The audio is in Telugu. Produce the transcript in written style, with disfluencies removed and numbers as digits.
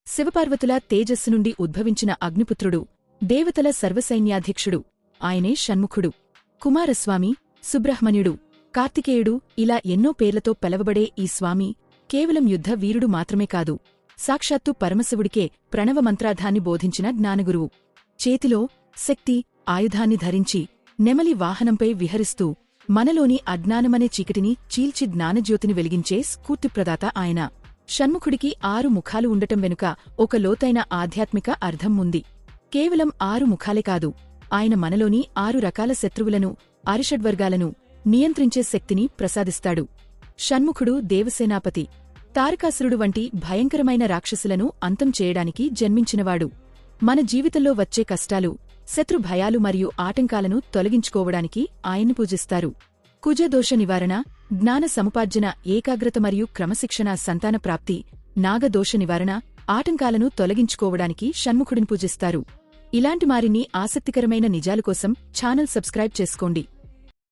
శివపార్వతుల తేజస్సు నుండి ఉద్భవించిన అగ్నిపుత్రుడు, దేవతల సర్వసైన్యాధ్యక్షుడు, ఆయనే షణ్ముఖుడు. కుమారస్వామి, సుబ్రహ్మణ్యుడు, కార్తికేయుడు ఇలా ఎన్నో పేర్లతో పిలవబడే ఈ స్వామి కేవలం యుద్ధ వీరుడు మాత్రమే కాదు, సాక్షాత్తు పరమశివుడికే ప్రణవమంత్రార్థాన్ని బోధించిన జ్ఞానగురువు. చేతిలో శక్తి ఆయుధాన్ని ధరించి నెమలి వాహనంపై విహరిస్తూ మనలోని అజ్ఞానమనే చీకటిని చీల్చి జ్ఞానజ్యోతిని వెలిగించే స్ఫూర్తిప్రదాత ఆయన. షణ్ముఖుడికి 6 ముఖాలు ఉండటం వెనుక ఒక లోతైన ఆధ్యాత్మిక అర్థం ఉంది. కేవలం 6 ముఖాలే కాదు, ఆయన మనలోని 6 రకాల శత్రువులను, అరిషడ్వర్గాలను నియంత్రించే శక్తిని ప్రసాదిస్తాడు. షణ్ముఖుడు దేవసేనాపతి, తారకాసురుడు వంటి భయంకరమైన రాక్షసులను అంతం చేయడానికి జన్మించినవాడు. మన జీవితంలో వచ్చే కష్టాలు, శత్రు భయాలు మరియు ఆటంకాలను తొలగించుకోవడానికి ఆయన్ని పూజిస్తారు. కుజదోష నివారణ, జ్ఞాన సముపార్జన, ఏకాగ్రత మరియు క్రమశిక్షణ, సంతాన ప్రాప్తి, నాగదోష నివారణ, ఆటంకాలను తొలగించుకోవడానికి షణ్ముఖుడిని పూజిస్తారు. ఇలాంటి మరిన్ని ఆసక్తికరమైన నిజాల కోసం ఛానల్ సబ్స్క్రైబ్ చేసుకోండి.